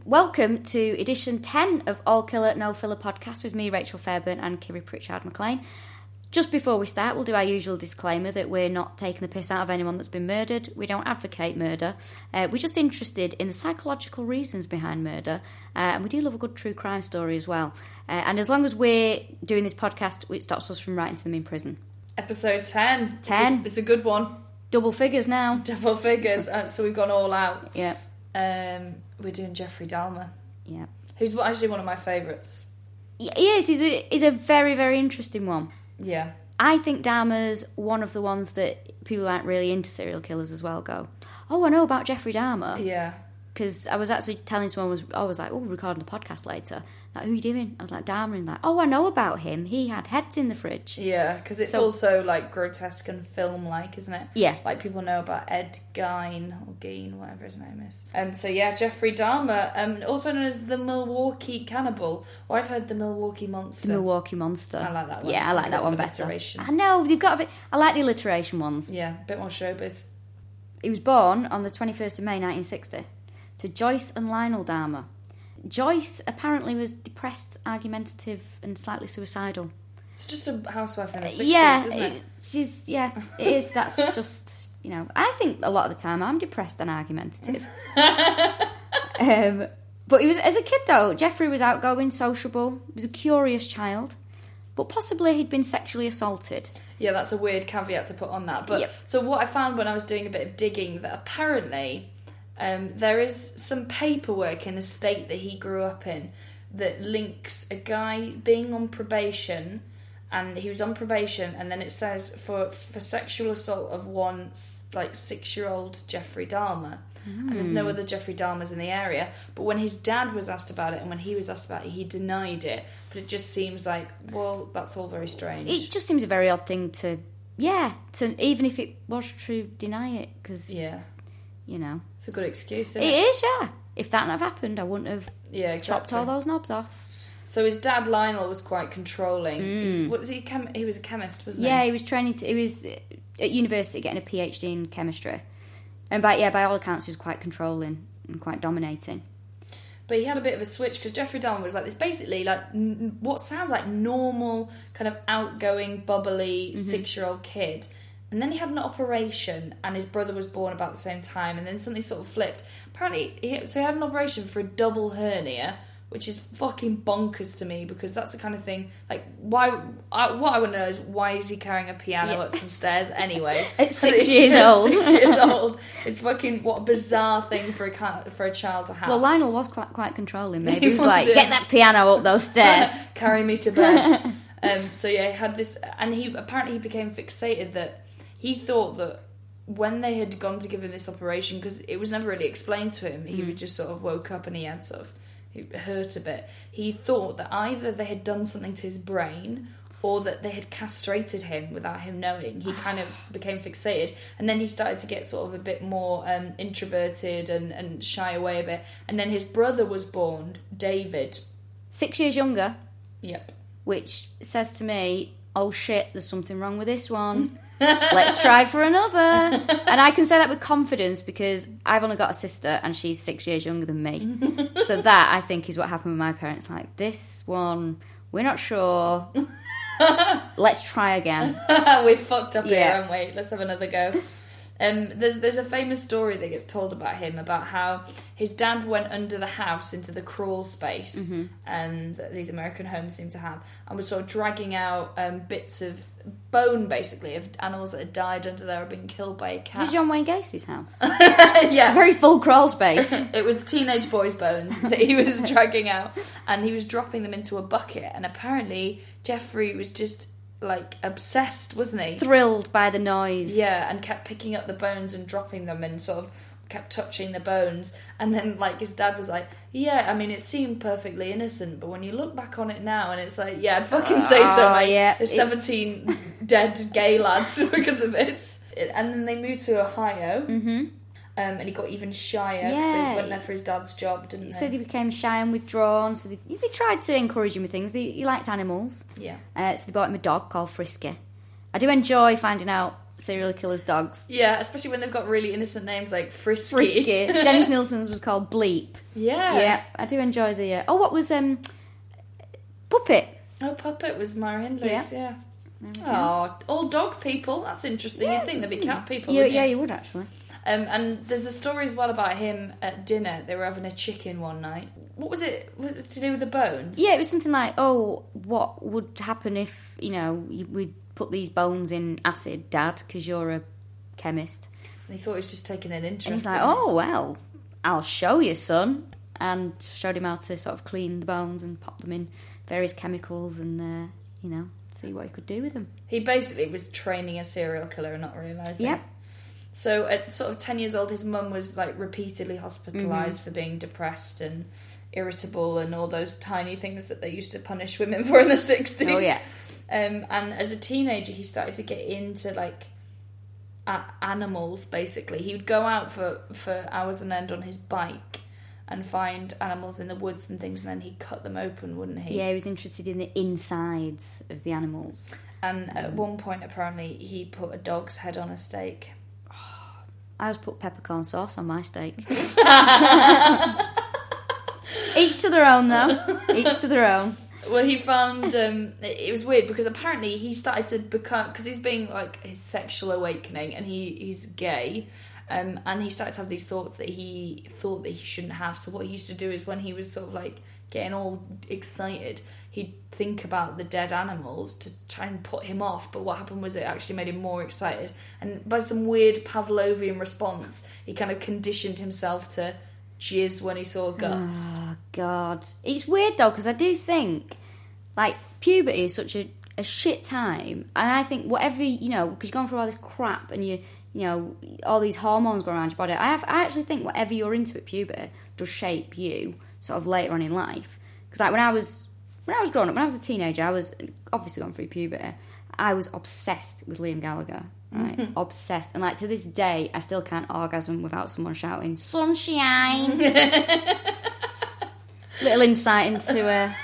welcome to edition 10 of All Killa, No Filla podcast with me, Rachel Fairburn, and Kiri, Pritchard, McLean. Just before we start, we'll do our usual disclaimer that we're not taking the piss out of anyone that's been murdered. We don't advocate murder. We're just interested in the psychological reasons behind murder, and we do love a good true crime story as well. And as long as we're doing this podcast, it stops us from writing to them in prison. Episode 10. 10. It's a good one. Double figures now. Double figures. So we've gone all out. Yeah. We're doing Jeffrey Dahmer. Yeah. Who's actually one of my favourites. He is. He's a very, very interesting one. Yeah. I think Dahmer's one of the ones that people aren't really into serial killers as well go, oh, I know about Jeffrey Dahmer. Yeah. Because I was actually telling someone, I was like, oh, we're recording the podcast later. Like, who are you doing? I was like, Dahmer. And like, oh, I know about him. He had heads in the fridge. Yeah, because it's also like grotesque and film-like, isn't it? Yeah. Like people know about Ed Gein, or Gein, whatever his name is. And so, yeah, Jeffrey Dahmer, also known as the Milwaukee Cannibal, or I've heard the Milwaukee Monster. The Milwaukee Monster. I like that one. Yeah, I like that one better. Alliteration. I know, they've got a bit... I like the alliteration ones. Yeah, a bit more showbiz. He was born on the 21st of May 1960 to Joyce and Lionel Dahmer. Joyce apparently was depressed, argumentative, and slightly suicidal. It's just a housewife in the 60s, isn't it? It is. That's just, I think a lot of the time I'm depressed and argumentative. But he was, as a kid though, Jeffrey was outgoing, sociable, he was a curious child, but possibly he'd been sexually assaulted. Yeah, that's a weird caveat to put on that. But yep. So what I found when I was doing a bit of digging, that apparently... there is some paperwork in the state that he grew up in that links a guy being on probation, and he was on probation, and then it says for sexual assault of one 6-year-old Jeffrey Dahmer. And there's no other Jeffrey Dahmers in the area. But when his dad was asked about it and when he was asked about it, he denied it. But it just seems like, well, that's all very strange. It just seems a very odd thing to even if it was true, deny it, because... Yeah. It's a good excuse, isn't it? It is, yeah. If that had happened, I wouldn't have chopped all those knobs off. So his dad, Lionel, was quite controlling. He was a chemist, wasn't he? Yeah, he was he was at university getting a PhD in chemistry. And by all accounts, he was quite controlling and quite dominating. But he had a bit of a switch, because Jeffrey Dahmer was like this, basically like what sounds like normal, kind of outgoing, bubbly 6-year-old kid. And then he had an operation, and his brother was born about the same time, and then something sort of flipped. Apparently, he had an operation for a double hernia, which is fucking bonkers to me, because that's the kind of thing, like, what I want to know is, why is he carrying a piano up some stairs anyway? At 6 years old. 6 years old. It's fucking, what a bizarre thing for a child to have. Well, Lionel was quite controlling, maybe. He was like, get that piano up those stairs. Carry me to bed. So yeah, he had this, and he became fixated that he thought that when they had gone to give him this operation, because it was never really explained to him, he just sort of woke up and he had it hurt a bit. He thought that either they had done something to his brain or that they had castrated him without him knowing. He kind of became fixated, and then he started to get sort of a bit more introverted and shy away a bit. And then his brother was born, David. 6 years younger. Yep. Which says to me, oh shit, there's something wrong with this one. Let's try for another. And I can say that with confidence, because I've only got a sister and she's 6 years younger than me. So that, I think, is what happened with my parents. Like, this one, we're not sure. Let's try again. We fucked up here, haven't we? Let's have another go. There's a famous story that gets told about him, about how his dad went under the house into the crawl space, and these American homes seem to have, and was sort of dragging out bits of bone, basically, of animals that had died under there or been killed by a cat. Is it John Wayne Gacy's house? Yeah. It's a very full crawl space. It was teenage boys' bones that he was dragging out, and he was dropping them into a bucket, and apparently Jeffrey was just... like obsessed, wasn't he? Thrilled by the noise. Yeah, and kept picking up the bones and dropping them and sort of kept touching the bones. And then like his dad was like, yeah, I mean it seemed perfectly innocent, but when you look back on it now, and it's like, yeah, I'd fucking say so, mate. Yeah, there's 17 dead gay lads because of this. And then they moved to Ohio. And he got even shyer because they went there for his dad's job, didn't they? He said he became shy and withdrawn, so they tried to encourage him with things. He liked animals. Yeah. So they bought him a dog called Frisky. I do enjoy finding out serial killers' dogs. Yeah, especially when they've got really innocent names like Frisky. Frisky. Dennis Nilsson's was called Bleep. Yeah. Yeah, I do enjoy the... what was... Puppet. Oh, Puppet was Myra Hindley's, yeah. Oh, all dog people. That's interesting. You'd think there'd be cat people, wouldn't you? Yeah, you would, actually. And there's a story as well about him at dinner. They were having a chicken one night. What was it? Was it to do with the bones? Yeah, it was something like, what would happen if, we'd put these bones in acid, Dad, because you're a chemist. And he thought he was just taking an interest. And he's like, well, I'll show you, son. And showed him how to sort of clean the bones and pop them in various chemicals and, see what he could do with them. He basically was training a serial killer and not realising. Yeah. So at sort of 10 years old, his mum was like repeatedly hospitalised for being depressed and irritable and all those tiny things that they used to punish women for in the 60s. Oh, yes. And as a teenager, he started to get into like animals, basically. He would go out for hours on end on his bike and find animals in the woods and things, and then he'd cut them open, wouldn't he? Yeah, he was interested in the insides of the animals. And at one point, apparently, he put a dog's head on a steak. I always put peppercorn sauce on my steak. Each to their own, though. Each to their own. Well, he found... it was weird, because apparently he started to become... Because he's being, like, his sexual awakening, and he's gay... and he started to have these thoughts that he thought that he shouldn't have. So what he used to do is when he was sort of like getting all excited, he'd think about the dead animals to try and put him off. But what happened was it actually made him more excited. And by some weird Pavlovian response, he kind of conditioned himself to jizz when he saw guts. Oh, God. It's weird, though, because I do think, like, puberty is such a shit time. And I think whatever, because you're going through all this crap and you all these hormones going around your body. I actually think whatever you're into at puberty does shape you sort of later on in life. Because like when I was growing up, when I was a teenager, I was obviously going through puberty. I was obsessed with Liam Gallagher, right? Obsessed. And like to this day, I still can't orgasm without someone shouting, "Sunshine!" Little insight into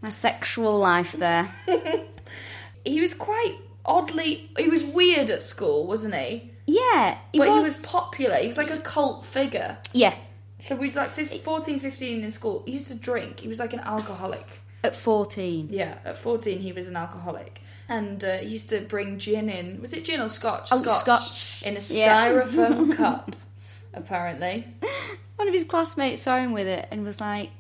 my sexual life there. He was quite... he was weird at school, wasn't he? Yeah, he was popular. He was like a cult figure. Yeah. So he was like 14, 15 in school. He used to drink. He was like an alcoholic. At 14? Yeah, at 14 he was an alcoholic. And he used to bring gin in. Was it gin or scotch? Oh, scotch. In a styrofoam cup, apparently. One of his classmates saw him with it and was like,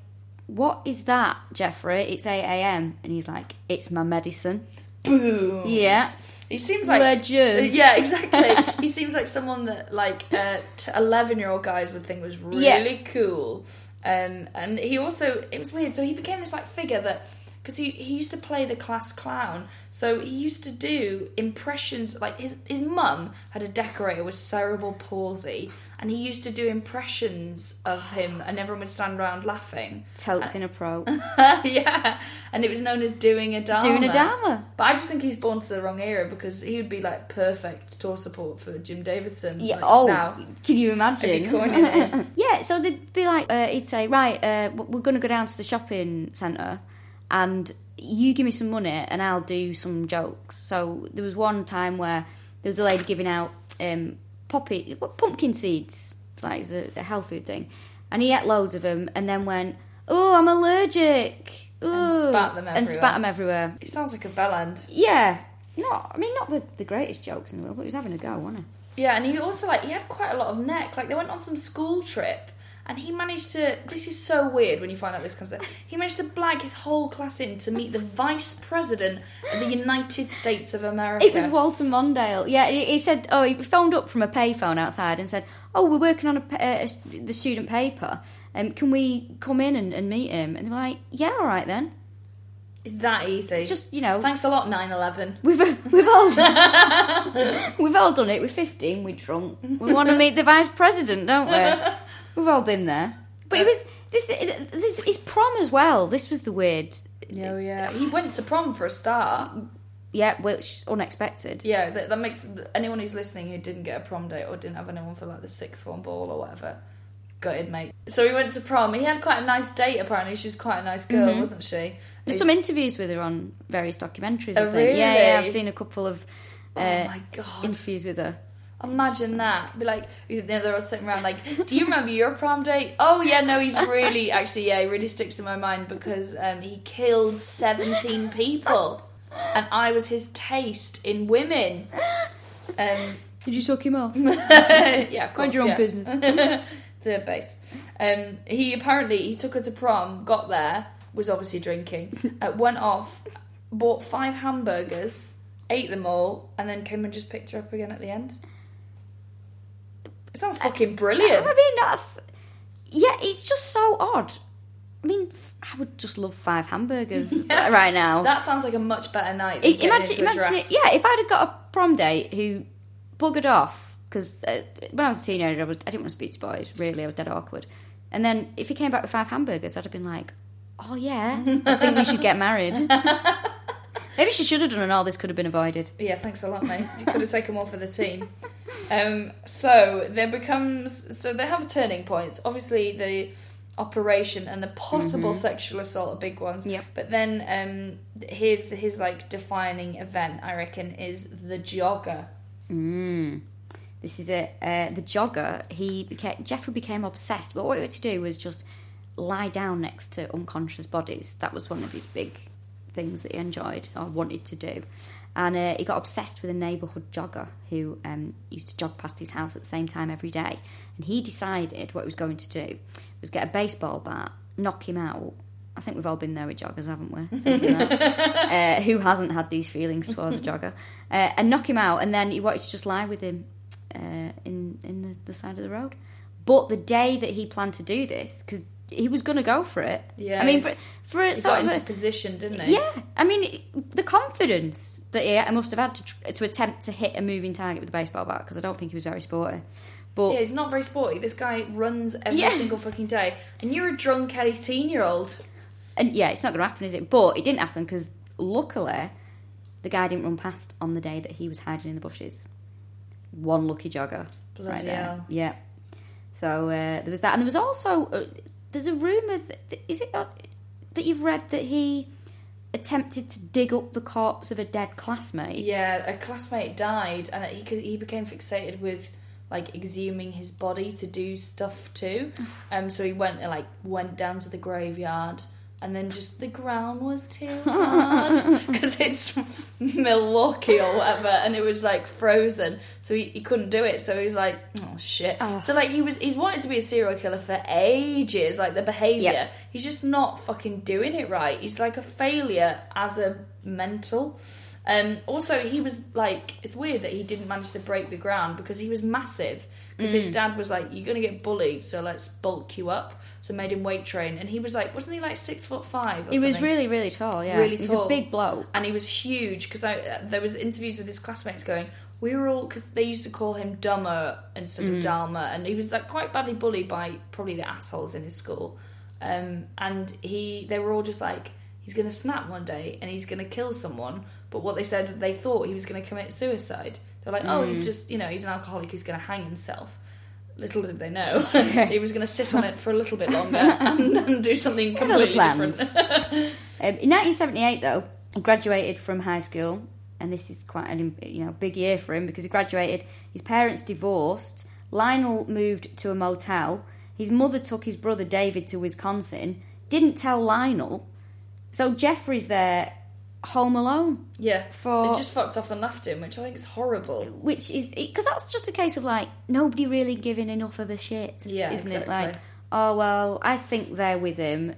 "What is that, Jeffrey? It's 8 a.m. And he's like, "It's my medicine." Boom. Yeah. He seems like... Legend. Yeah, exactly. He seems like someone that, like, 11-year-old guys would think was really cool. And he also... It was weird. So he became this, like, figure that... Because he used to play the class clown. So he used to do impressions... Like, his mum had a decorator with cerebral palsy. And he used to do impressions of him, and everyone would stand around laughing. Totes in a pro. Yeah, and it was known as doing a Dahmer. Doing a Dahmer. But I just think he's born to the wrong era, because he would be like perfect tour support for Jim Davidson. Yeah. Like, now. Can you imagine? I'd be coining it. Yeah. So they'd be like, he'd say, right, we're going to go down to the shopping centre, and you give me some money, and I'll do some jokes. So there was one time where there was a lady giving out pumpkin seeds, like it's a health food thing, and he ate loads of them and then went, "Oh, I'm allergic," and spat them everywhere. It sounds like a bellend. Yeah, not the greatest jokes in the world, but he was having a go, wasn't he? Yeah, and he also he had quite a lot of neck. Like they went on some school trip. And he managed to... This is so weird when you find out this concept. He managed to blag his whole class in to meet the Vice President of the United States of America. It was Walter Mondale. Yeah, he said... Oh, he phoned up from a payphone outside and said, "Oh, we're working on the student paper. Can we come in and meet him?" And they were like, "Yeah, all right then." It's that easy. Just, Thanks a lot, 9/11. We've all done it. We're 15, we're drunk. We want to meet the Vice President, don't we? We've all been there. But it was this his prom as well. This was the weird. Oh yeah, he went to prom for a start. Yeah, which unexpected. Yeah, that makes anyone who's listening who didn't get a prom date or didn't have anyone for like the sixth form ball or whatever. Gutted, mate. So he went to prom. He had quite a nice date. Apparently, she was quite a nice girl, wasn't she? There's some interviews with her on various documentaries. I think. Really? Yeah, I've seen a couple of my God. interviews with her. Imagine that. Be like, they're all sitting around like, do you remember your prom date? Oh yeah, no, he's really, actually, yeah, he really sticks in my mind because he killed 17 people and I was his taste in women. Did you suck him off? Yeah, of course, mind your own business. The base. He took her to prom, got there, was obviously drinking, went off, bought 5 hamburgers, ate them all, and then came and just picked her up again at the end. It sounds fucking brilliant. I mean, it's just so odd. I mean, I would just love 5 hamburgers right now. That sounds like a much better night than Imagine it. Yeah, if I'd have got a prom date who buggered off, because when I was a teenager, I didn't want to speak to boys, really. I was dead awkward. And then if he came back with 5 hamburgers, I'd have been like, oh yeah, I think we should get married. Maybe she should have done, and all this could have been avoided. Yeah, thanks a lot, mate. You could have taken more for the team. So they have turning points. Obviously, the operation and the possible sexual assault are big ones. Yep. But then his like defining event, I reckon, is the jogger. This is it. The jogger. Jeffrey became obsessed. But what he had to do was just lie down next to unconscious bodies. That was one of his big things that he enjoyed or wanted to do. And he got obsessed with a neighbourhood jogger who used to jog past his house at the same time every day. And he decided what he was going to do was get a baseball bat, knock him out. I think we've all been there with joggers, haven't we? Thinking that. Who hasn't had these feelings towards a jogger? And knock him out, and then he wanted to just lie with him in the side of the road. But the day that he planned to do this, because he was going to go for it. Yeah. I mean, for a he sort got of into position, didn't he? Yeah. I mean, the confidence that he must have had to attempt to hit a moving target with a baseball bat, because I don't think he was very sporty. But yeah, he's not very sporty. This guy runs every single fucking day, and you're a drunk 18-year-old. And yeah, it's not going to happen, is it? But it didn't happen because luckily the guy didn't run past on the day that he was hiding in the bushes. One lucky jogger. Bloody right there. hell. Yeah. So there was that, and there was also there's a rumour is it that you've read that he attempted to dig up the corpse of a dead classmate? Yeah, a classmate died, and he became fixated with like exhuming his body to do stuff too. So he went down to the graveyard, and then just the ground was too hard because it's Milwaukee or whatever, and it was like frozen, so he couldn't do it. So he was like, oh shit. So like he's wanted to be a serial killer for ages. Like the behaviour, he's just not fucking doing it right. He's like a failure as a mental. Also, he was like, it's weird that he didn't manage to break the ground because he was massive. Because his dad was like, you're going to get bullied, so let's bulk you up. So made him weight train. And he was like, wasn't he like 6'5" He was really, really tall, yeah. Really he was tall. a big bloke. And he was huge, because there was interviews with his classmates going, we were all, because they used to call him Dahmer instead of Dahmer. And he was like quite badly bullied by probably the assholes in his school. And they were all just like, he's going to snap one day and he's going to kill someone. But what they thought he was going to commit suicide. They're like, oh, he's just, he's an alcoholic who's going to hang himself. Little did they know, he was going to sit on it for a little bit longer and do something completely different. In 1978, though, he graduated from high school, and this is quite a big year for him because he graduated. His parents divorced. Lionel moved to a motel. His mother took his brother David to Wisconsin. Didn't tell Lionel, so Jeffrey's there. Home alone. Yeah. They just fucked off and left him, which I think is horrible. Which is... Because that's just a case of, like, nobody really giving enough of a shit, yeah, isn't exactly. it? Like, oh, well, I think they're with him.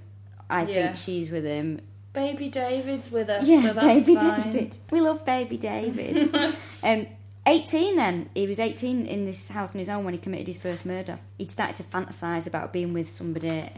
I think she's with him. Baby David's with us, yeah, so that's baby fine. David. We love baby David. 18 then. He was 18 in this house on his own when he committed his first murder. He'd started to fantasise about being with somebody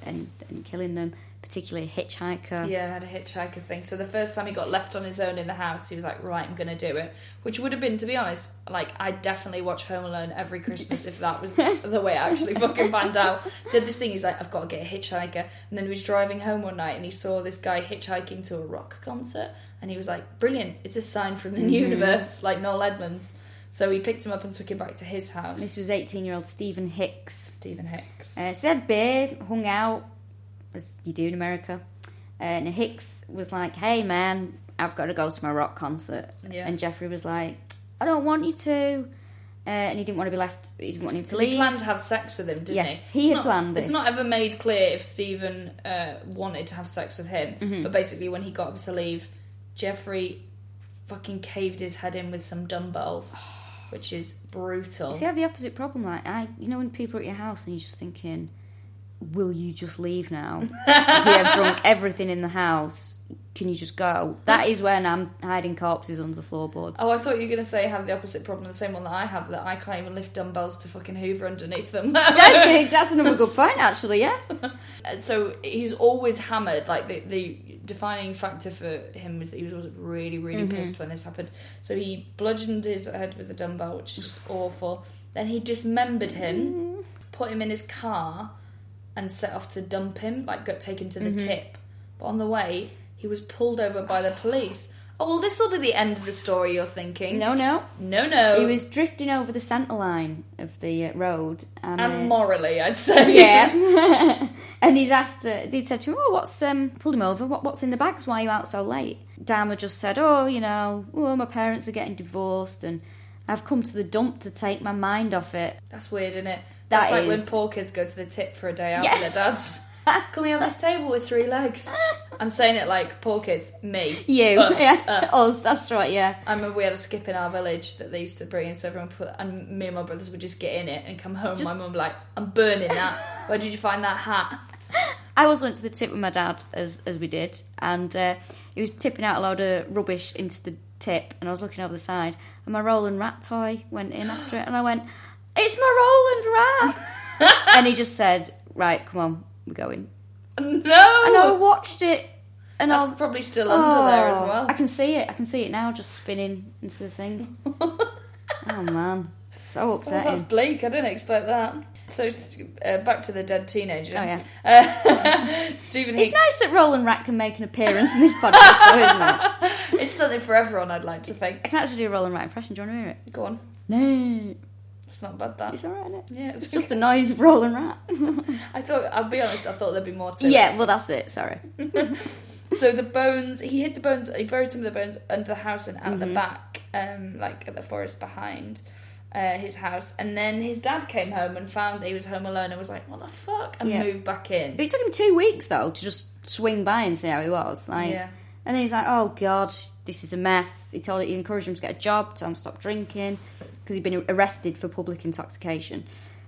and killing them, particularly a hitchhiker. Yeah, I had a hitchhiker thing. So the first time he got left on his own in the house, he was like, right, I'm going to do it. Which would have been, to be honest, like, I'd definitely watch Home Alone every Christmas if that was the way it actually fucking panned out. So this thing, he's like, I've got to get a hitchhiker. And then he was driving home one night and he saw this guy hitchhiking to a rock concert. And he was like, brilliant, it's a sign from the universe, like Noel Edmonds. So he picked him up and took him back to his house. This was 18-year-old Stephen Hicks. So they had beer, hung out, as you do in America. And Hicks was like, hey man, I've got to go to my rock concert. Yeah. And Jeffrey was like, I don't want you to. And he didn't want to be left, he didn't want him to leave. He planned to have sex with him, didn't he? Yes, he had planned this. It's not ever made clear if Stephen wanted to have sex with him, but basically when he got up to leave, Jeffrey fucking caved his head in with some dumbbells, which is brutal. You see, I have the opposite problem. Like, when people are at your house and you're just thinking, will you just leave now? We have drunk everything in the house. Can you just go? That is when I'm hiding corpses under floorboards. Oh, I thought you were going to say have the opposite problem, the same one that I have, that I can't even lift dumbbells to fucking hoover underneath them. That's another good point, actually, yeah. So he's always hammered. Like, the defining factor for him was that he was really, really pissed when this happened. So he bludgeoned his head with a dumbbell, which is just awful. Then he dismembered him, put him in his car, and set off to dump him, like got taken to the tip. But on the way, he was pulled over by the police. Oh, well, this will be the end of the story, you're thinking. No. He was drifting over the centre line of the road. And morally, I'd say. Yeah. And they'd said to him, pulled him over, what's in the bags? Why are you out so late? Dahmer just said, my parents are getting divorced and I've come to the dump to take my mind off it. That's weird, isn't it? That's like when poor kids go to the tip for a day out with their dads. Can we have this table with 3 legs? I'm saying it like poor kids, me. You. Us. Us, that's right, yeah. I remember we had a skip in our village that they used to bring in, so everyone and me and my brothers would just get in it and come home. My mum would be like, I'm burning that. Where did you find that hat? I always went to the tip with my dad, as we did, and he was tipping out a load of rubbish into the tip, and I was looking over the side, and my Roland rat toy went in after it, and I went, it's my Roland rat! And he just said, right, come on, we're going. No! And I watched it. And that's probably still under there as well. I can see it now, just spinning into the thing. Oh, man. So upsetting. That's bleak. I didn't expect that. So, back to the dead teenager. Oh, yeah. Stephen It's nice that Roland Rat can make an appearance in this podcast, though, isn't it? It's something for everyone, I'd like to think. I can actually do a Roland Rat impression. Do you want to hear it? Go on. No. It's not bad, that. It's alright, isn't it? Yeah, it's just the noise of Roland Rat. I'll be honest, I thought there'd be more to it. Yeah, well, that's it. Sorry. So the bones, he hid the bones, he buried some of the bones under the house and at the back, like at the forest behind his house. And then his dad came home and found that he was home alone and was like, what the fuck? And moved back in. It took him 2 weeks, though, to just swing by and see how he was. And then he's like, oh, God, this is a mess. He encouraged him to get a job, told him to stop drinking, because he'd been arrested for public intoxication.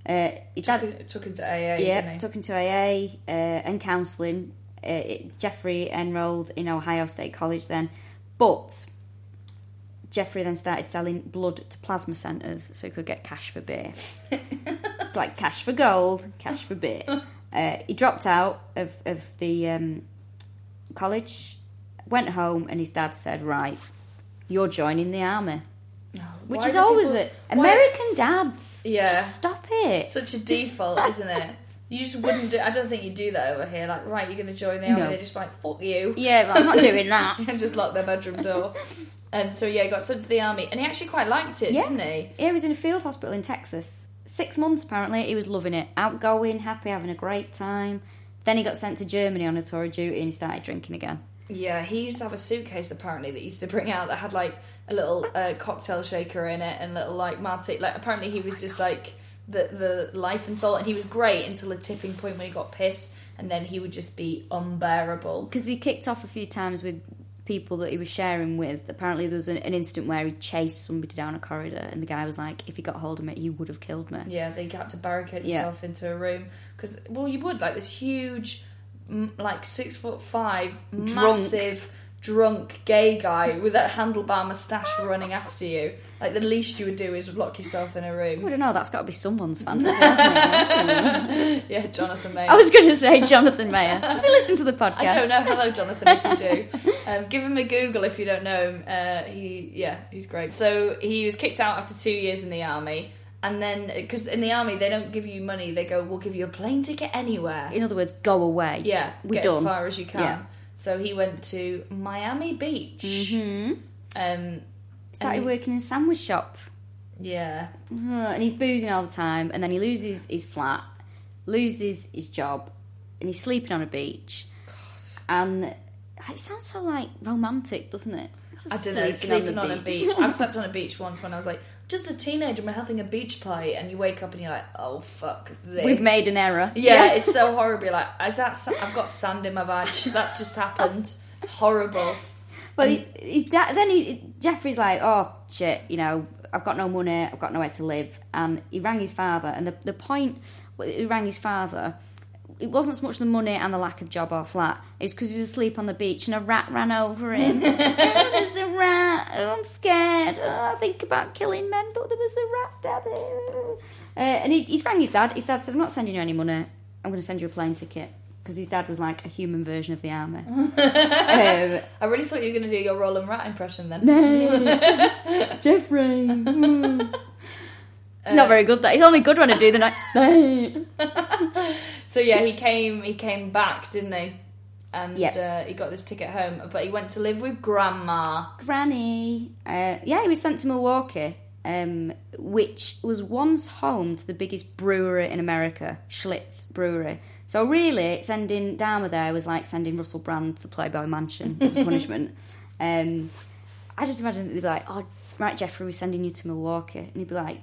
His dad took him to AA, didn't he? Took him to AA and counselling. Jeffrey enrolled in Ohio State College then, but Jeffrey then started selling blood to plasma centres so he could get cash for beer. It's like cash for gold, cash for beer. He dropped out of the college, went home, and his dad said, right, you're joining the army. Which is always it. American dads. Yeah. Just stop it. Such a default, isn't it? You just wouldn't do... I don't think you do that over here. Like, right, you're going to join the army. No. They're just like, fuck you. Yeah, but I'm not doing that. And just lock their bedroom door. So, yeah, he got sent to the army. And he actually quite liked it, didn't he? Yeah, he was in a field hospital in Texas. 6 months, apparently. He was loving it. Outgoing, happy, having a great time. Then he got sent to Germany on a tour of duty and he started drinking again. Yeah, he used to have a suitcase, apparently, that he used to bring out that had, like, a little cocktail shaker in it and little, like, martini. Like, apparently he was just, like... The life and soul, and he was great until a tipping point when he got pissed, and then he would just be unbearable. Because he kicked off a few times with people that he was sharing with. Apparently there was an incident where he chased somebody down a corridor, and the guy was like, if he got hold of me, he would have killed me. Yeah, they had to barricade himself into a room. Because, well, you would, like, this huge, like, 6'5", massive... drunk gay guy with that handlebar moustache running after you. Like, the least you would do is lock yourself in a room. I don't know, that's got to be someone's fantasy, hasn't it? Yeah, Jonathan Mayer. I was going to say Jonathan Mayer. Does he listen to the podcast? I don't know. Hello, Jonathan, if you do. Give him a Google if you don't know him. He's great. So he was kicked out after 2 years in the army. And then, because in the army, they don't give you money. They go, we'll give you a plane ticket anywhere. In other words, go away. Yeah, we're get done. As far as you can. Yeah. So he went to Miami Beach. Mm-hmm. Started working in a sandwich shop. Yeah. And he's boozing all the time. And then he loses his flat, loses his job, and he's sleeping on a beach. God. And It sounds so, like, romantic, doesn't it? I don't know, sleeping on a beach. I've slept on a beach once when I was, like, just a teenager and we're having a beach party, and you wake up and you're like, oh, fuck this. We've made an error. Yeah, it's so horrible. Like, I've got sand in my vag. That's just happened. It's horrible. But his dad, Jeffrey's like, oh, shit, you know, I've got no money, I've got nowhere to live. And he rang his father, and the point he rang his father, it wasn't so much the money and the lack of job or flat. It's because he was asleep on the beach and a rat ran over him. Oh, there's a rat. Oh, I'm scared. Oh, I think about killing men, but there was a rat, Daddy. And he's rang his dad. His dad said, I'm not sending you any money. I'm going to send you a plane ticket. Because his dad was like a human version of the army. I really thought you were going to do your Roland Rat impression then. No. Jeffrey. Not very good, that. It's only good when I do the night. So yeah, he came back, didn't he? And yep. He got this ticket home, but he went to live with Grandma. Granny. He was sent to Milwaukee, which was once home to the biggest brewery in America, Schlitz Brewery. So really, sending Dahmer there was like sending Russell Brand to the Playboy Mansion as a punishment. I just imagine that they'd be like, oh, right, Jeffrey, we're sending you to Milwaukee. And he'd be like,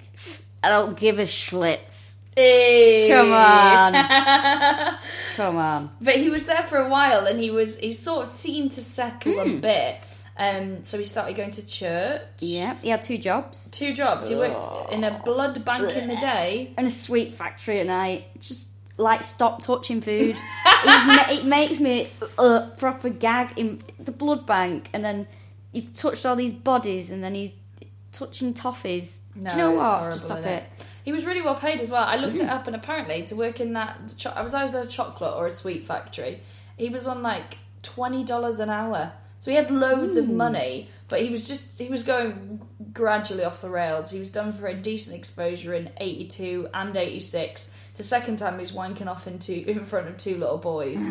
I don't give a Schlitz. Hey. Come on. Come on. But he was there for a while, and he sort of seemed to settle a bit. So he started going to church. Yeah, he had 2 jobs. 2 jobs. He worked in a blood bank in the day. And a sweet factory at night. Just, like, stop touching food. It makes me proper gag in the blood bank. And then he's touched all these bodies, and then he's touching toffees. No, do you know what? Horrible, just stop it. He was really well paid as well. I looked it up, and apparently to work in that, I was either a chocolate or a sweet factory. He was on like $20 an hour, so he had loads of money. But he was going gradually off the rails. He was done for a decent exposure in 82 and 86. The second time he was wanking off in front of 2 little boys.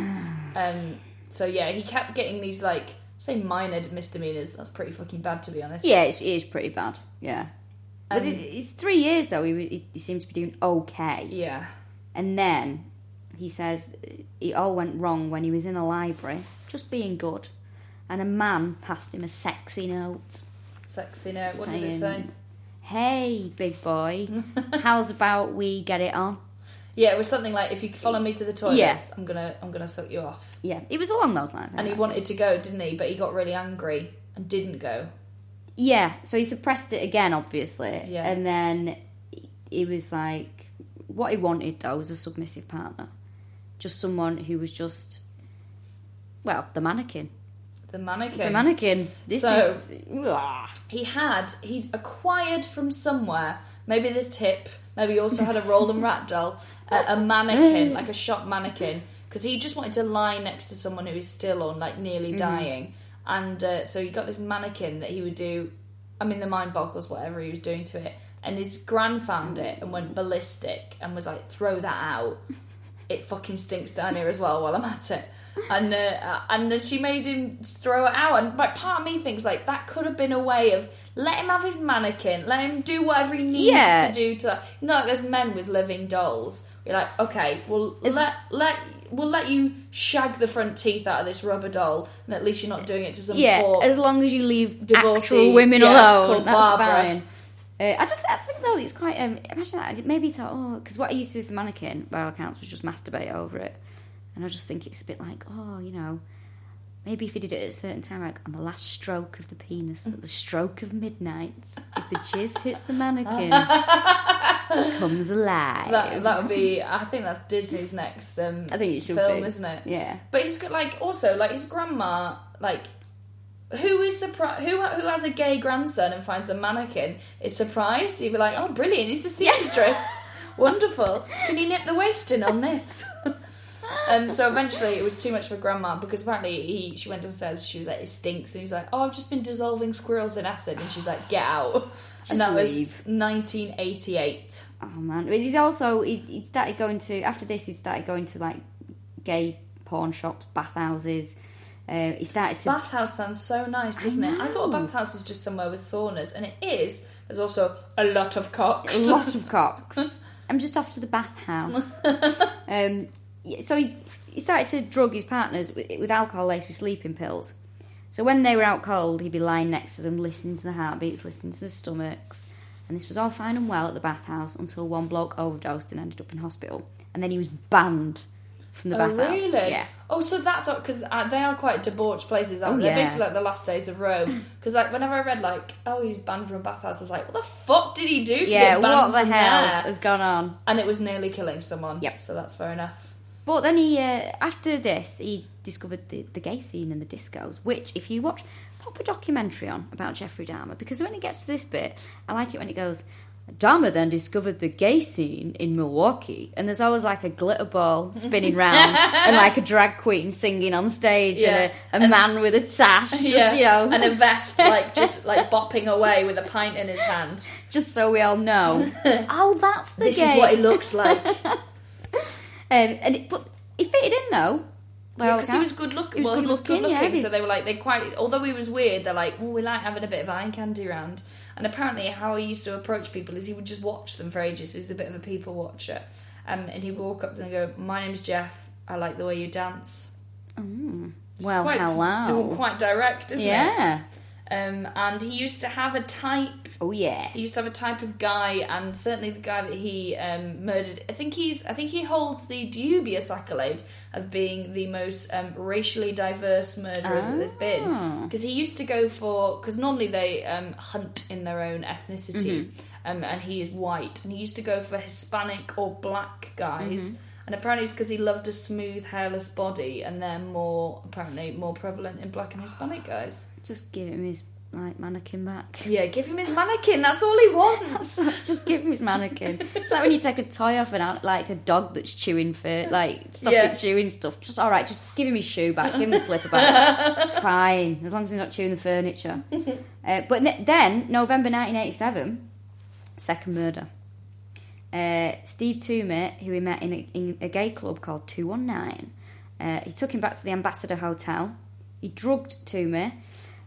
So yeah, he kept getting these like, say, minor misdemeanors. That's pretty fucking bad, to be honest. Yeah, it is pretty bad. Yeah. But it's 3 years, though. He seems to be doing okay. Yeah. And then he says it all went wrong when he was in a library, just being good, and a man passed him a sexy note. Sexy note? What did it say? Hey, big boy, how's about we get it on? Yeah, it was something like, if you follow me to the toilets, I'm gonna suck you off. Yeah, it was along those lines. And he wanted to go, didn't he? But he got really angry and didn't go. Yeah, so he suppressed it again, obviously. Yeah. And then he was like, what he wanted, though, was a submissive partner. Just someone who was just, well, the mannequin. The mannequin. The mannequin. He'd acquired from somewhere, maybe the tip, maybe he also had a Roland Rat doll, a mannequin, like a shop mannequin, because he just wanted to lie next to someone who is still on, like, nearly dying. And so he got this mannequin that he would do, I mean, the mind boggles whatever he was doing to it. And his gran found it and went ballistic and was like, throw that out. It fucking stinks down here as well while I'm at it. And then she made him throw it out. And like, part of me thinks, like, that could have been a way of, let him have his mannequin, let him do whatever he needs to do to, you know, like there's men with living dolls. You're like, okay, well, we'll let you shag the front teeth out of this rubber doll, and at least you're not doing it to some poor, as long as you leave divorcee actual women alone, that's Barbara. fine. I think though it's quite. Imagine that. Maybe he thought, because what I used to do as a mannequin, by all accounts, was just masturbate over it, and I just think it's a bit like, maybe if he did it at a certain time, like on the last stroke of the penis, at the stroke of midnight, if the jizz hits the mannequin, it comes alive. That would be. I think that's Disney's next. I think it should film, isn't it? Yeah. But he's got also his grandma, who is surprised? Who has a gay grandson and finds a mannequin is surprised. He'd be like, "Oh, brilliant! He's the seamstress. Wonderful. Can you nip the waist in on this?" And so eventually it was too much for Grandma, because apparently she went downstairs, she was like, it stinks, and he's like, oh, I've just been dissolving squirrels in acid, and she's like, get out. And that was 1988. Oh man. But he's also, he started going to, after this he started going to like gay porn shops, bathhouses. He started to... Bathhouse sounds so nice, doesn't it? I thought a bathhouse was just somewhere with saunas, and it is. There's also a lot of cocks. A lot of cocks. I'm just off to the bathhouse. So he started to drug his partners with alcohol laced with sleeping pills. So when they were out cold, he'd be lying next to them, listening to the heartbeats, listening to the stomachs. And this was all fine and well at the bathhouse until one bloke overdosed and ended up in hospital. And then he was banned from the bathhouse. Really? Yeah. Oh, so that's because they are quite debauched places, aren't they? Yeah. They're basically like the last days of Rome. Because like whenever I read like, oh, he's banned from a bathhouse, I was like, what the fuck did he do to get banned what the from hell there? has gone on? And it was nearly killing someone. Yep. So that's fair enough. But then he, after this, he discovered the gay scene and the discos, which, if you watch, pop a documentary on about Jeffrey Dahmer, because when it gets to this bit, I like it when it goes, Dahmer then discovered the gay scene in Milwaukee, and there's always like a glitter ball spinning round, and like a drag queen singing on stage, and a man with a sash, just, you know. And a vest, like, just, like, bopping away with a pint in his hand. Just so we all know. Oh, that's the This gay. is what he looks like. But he fitted in, though. Because he was good looking. He was good looking. Yeah, so they were like, although he was weird, they're like, oh, we like having a bit of eye candy around. And apparently, how he used to approach people is he would just watch them for ages. So he's a bit of a people watcher. And he would walk up to them and go, my name's Jeff. I like the way you dance. Well, hello. Quite direct, isn't it? Yeah. And he used to have a type. Oh yeah. He used to have a type of guy, and certainly the guy that he murdered. I think he holds the dubious accolade of being the most racially diverse murderer that there's been. Because he used to go for, because normally they hunt in their own ethnicity, and he is white, and he used to go for Hispanic or black guys. And apparently it's because he loved a smooth, hairless body, and they're apparently more prevalent in black and Hispanic guys. Just give him his mannequin back. Yeah, give him his mannequin. That's all he wants. Just give him his mannequin. It's like when you take a toy off like a dog that's chewing for stop it chewing stuff. Just all right. Just give him his shoe back. Give him his slipper back. It's fine as long as he's not chewing the furniture. But then November 1987, second murder. Steve Toomey, who he met in a gay club called 219, he took him back to the Ambassador Hotel. He drugged Toomey.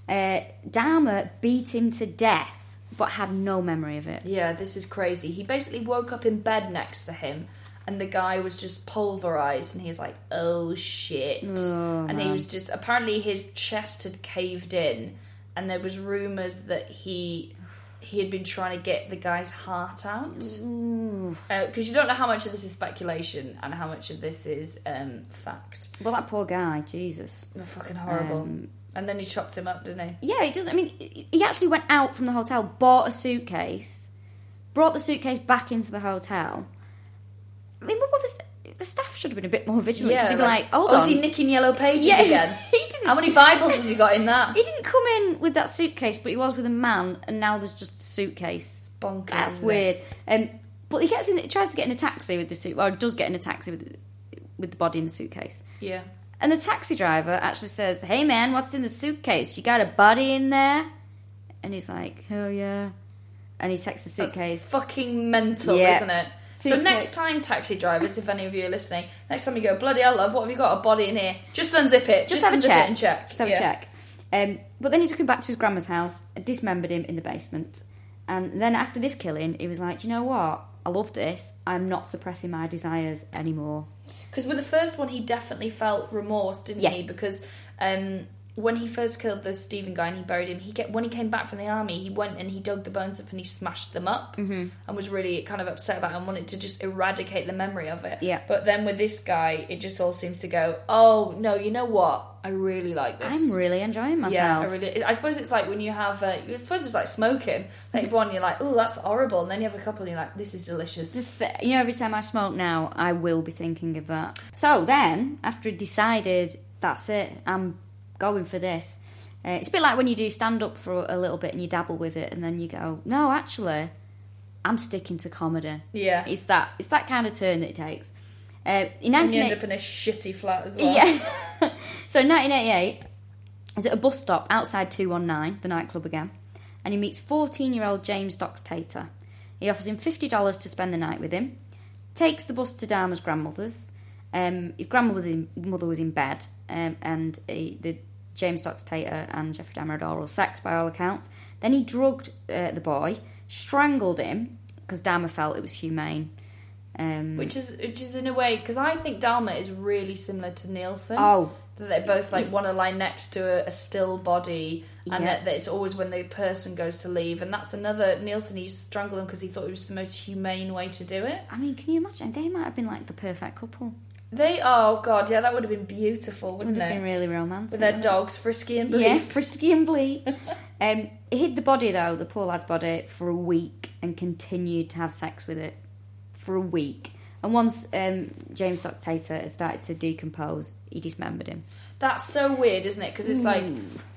Dahmer beat him to death, but had no memory of it. Yeah, this is crazy. He basically woke up in bed next to him, and the guy was just pulverised, and he was like, oh shit. And he was just, apparently his chest had caved in, and there was rumours that he had been trying to get the guy's heart out. Because you don't know how much of this is speculation and how much of this is fact. Well, that poor guy, Jesus. They're fucking horrible. And then he chopped him up, didn't he? Yeah, he actually went out from the hotel, bought a suitcase, brought the suitcase back into the hotel. I mean, the staff should have been a bit more vigilant. Yeah, to be like, hold on. is he nicking yellow pages again? He didn't. How many Bibles has he got in that? He didn't come in with that suitcase, but he was with a man, and now there's just a suitcase. Bonkers. That's weird. But he tries to get in a taxi with the suit. Well, does get in a taxi with the body in the suitcase. Yeah. And the taxi driver actually says, "Hey man, what's in the suitcase? You got a body in there?" And he's like, "Oh yeah." And he takes the suitcase. That's fucking mental, isn't it? Suitcase. So next time, taxi drivers, if any of you are listening, next time you go, bloody hell, love, what have you got? A body in here? Just unzip it. Just have a unzip check. It and check. Just have a check. But then he took him back to his grandma's house, dismembered him in the basement. And then after this killing, he was like, "Do you know what? I love this. I'm not suppressing my desires anymore." Because with the first one, he definitely felt remorse, didn't he? Because when he first killed the Stephen guy and he buried him, when he came back from the army, he went and he dug the bones up and he smashed them up and was really kind of upset about it and wanted to just eradicate the memory of it. Yeah. But then with this guy, it just all seems to go, oh, no, you know what? I really like this. I'm really enjoying myself. Yeah, I suppose it's like when you have, I suppose it's like smoking. Like one, you're like, oh, that's horrible. And then you have a couple and you're like, this is delicious. Every time I smoke now, I will be thinking of that. So then, after he decided, that's it, I'm going for this. It's a bit like when you do stand-up for a little bit and you dabble with it and then you go, no, actually, I'm sticking to comedy. Yeah. It's that kind of turn that it takes. And you end up in a shitty flat as well. Yeah. So in 1988, he's at a bus stop outside 219, the nightclub again, and he meets 14-year-old James Dox Tater. He offers him $50 to spend the night with him, takes the bus to Dahmer's grandmother's. His grandmother was in bed, and the James Dox Tater and Jeffrey Dahmer had oral sex by all accounts. Then he drugged the boy, strangled him, because Dahmer felt it was humane. Which is in a way, because I think Dahmer is really similar to Nielsen. Oh. That they both want to lie next to a still body, and that it's always when the person goes to leave. And that's another, Nielsen, he strangled him because he thought it was the most humane way to do it. I mean, can you imagine? They might have been like the perfect couple. Oh God, yeah, that would have been beautiful, wouldn't it? Would have been really romantic. With their dogs, Frisky and Bleep. Yeah, Frisky and Bleep. He hid the body, though, the poor lad's body, for a week and continued to have sex with it for a week. And once James Dictator had started to decompose, he dismembered him. That's so weird, isn't it? Because it's like,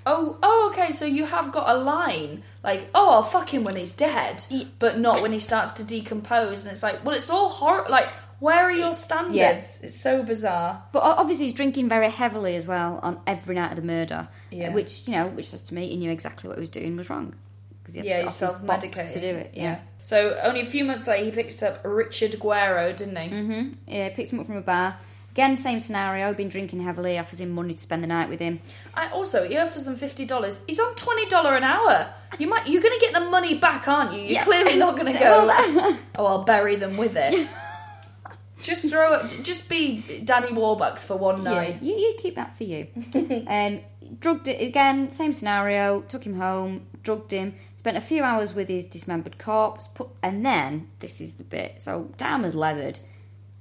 okay, so you have got a line, like, I'll fuck him when he's dead, but not when he starts to decompose. And it's like, well, it's all horrible. Like, where are your standards? Yeah. It's so bizarre. But obviously he's drinking very heavily as well on every night of the murder, which says to me he knew exactly what he was doing was wrong. Because he had to get off his box to do it. Yeah. So only a few months later, he picks up Richard Guerrero, didn't he? Mm-hmm. Yeah, picks him up from a bar. Again, same scenario. Been drinking heavily. Offers him money to spend the night with him. He offers them $50. He's on $20 an hour. You're going to get the money back, aren't you? You're clearly not going to go. I'll bury them with it. Just be Daddy Warbucks for one night. Yeah, you keep that for you. Drugged it again. Same scenario. Took him home. Drugged him. Spent a few hours with his dismembered corpse, and then, this is the bit, so Dahmer's leathered.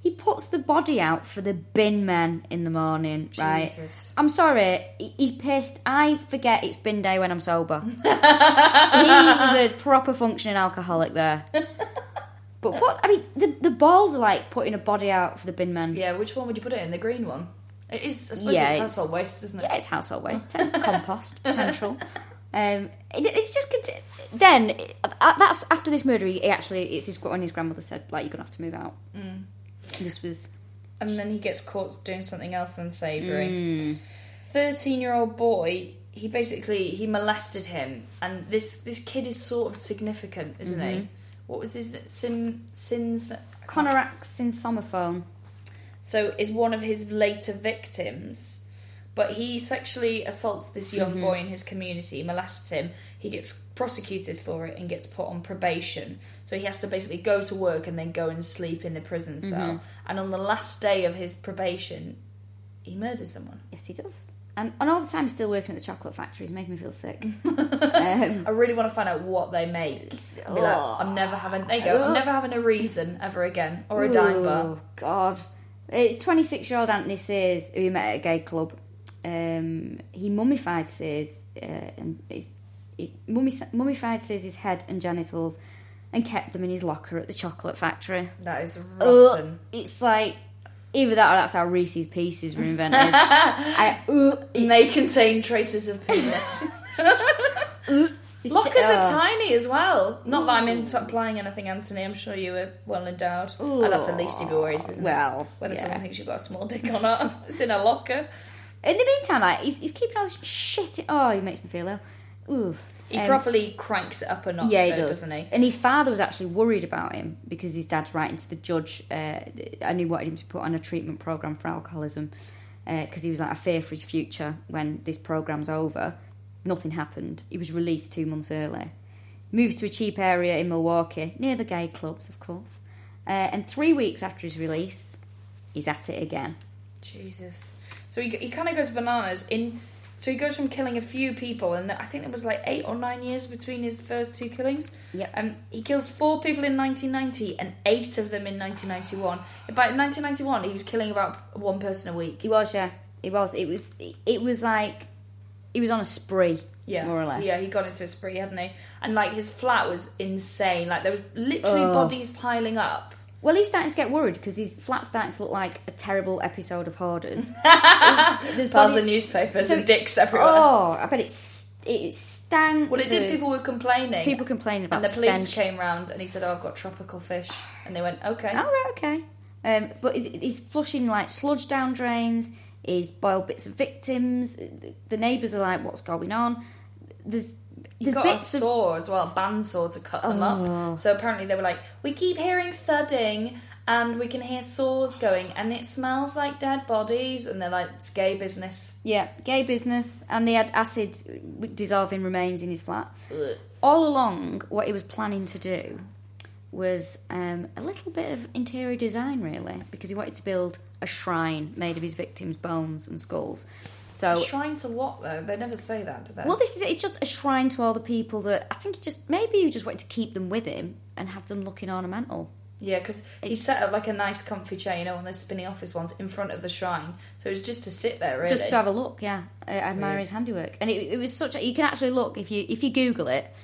He puts the body out for the bin men in the morning, right? Jesus. I'm sorry, he's pissed. I forget it's bin day when I'm sober. He was a proper functioning alcoholic there. But the balls are like putting a body out for the bin men. Yeah, which one would you put it in? The green one? It is, I suppose it's household waste, isn't it? Yeah, it's household waste. Compost potential. It's just then that's after this murder. It's when his grandmother said, like, you're gonna have to move out. This was, and then he gets caught doing something else than savoury. 13-year-old boy. He molested him, and this kid is sort of significant, isn't he? What was his sins? Conorax Synsomophone. So is one of his later victims. But he sexually assaults this young boy in his community, molests him. He gets prosecuted for it and gets put on probation. So he has to basically go to work and then go and sleep in the prison cell. And on the last day of his probation, he murders someone. Yes, he does. And all the time he's still working at the chocolate factory. He's making me feel sick. I really want to find out what they make. Be like, I'm never having a Reason ever again. Or a dime bar. Oh, God. It's 26-year-old Anthony Sears, who he met at a gay club. He mummified Sears, mummified Sears' head and genitals, and kept them in his locker at the chocolate factory. That is rotten. It's like either that or that's how Reese's Pieces were invented. May contain traces of penis. Lockers are tiny as well. Not that I'm implying anything, Anthony. I'm sure you were well endowed. And that's the least of your worries, isn't it? Whether someone thinks you've got a small dick or not. It's in a locker. In the meantime, like, he's keeping all this shit. He makes me feel ill. Oof. He properly cranks it up a notch, he though, does. doesn't he? And his father was actually worried about him because his dad's writing to the judge, and he wanted him to put on a treatment programme for alcoholism because he was like, I fear for his future when this programme's over. Nothing happened. He was released 2 months early. Moves to a cheap area in Milwaukee, near the gay clubs, of course. And 3 weeks after his release, he's at it again. Jesus. So he kind of goes bananas. So he goes from killing a few people, and I think it was like 8 or 9 years between his first 2 killings. Yeah. He kills 4 people in 1990 and 8 of them in 1991. By 1991, he was killing about 1 person a week. He was, yeah. He was. It was like he was on a spree, more or less. Yeah, he got into a spree, hadn't he? And like his flat was insane. Like there was literally bodies piling up. Well, he's starting to get worried because his flat's starting to look like a terrible episode of Hoarders. There's piles of newspapers and dicks everywhere. I bet it stank. Well, it did. People were complaining. People complaining about and the police stench. came round and he said, I've got tropical fish. And they went, okay. Oh, right, okay. But he's flushing like sludge down drains. He's boiled bits of victims. The neighbours are like, what's going on? He's got a saw as well, a bandsaw to cut them up. So apparently they were like, we keep hearing thudding and we can hear saws going and it smells like dead bodies. And they're like, it's gay business. Yeah, gay business. And they had acid dissolving remains in his flat. Ugh. All along, what he was planning to do was a little bit of interior design, really, because he wanted to build a shrine made of his victims' bones and skulls. So, a shrine to what, though? They never say that, do they? Well, it's just a shrine to all the people that... I think maybe he just wanted to keep them with him and have them looking ornamental. Yeah, because he set up like a nice comfy chair, one of those spinny office ones, in front of the shrine. So it was just to sit there, really. Just to have a look, yeah. Admire his handiwork. And it was such a... You can actually look, if you Google it,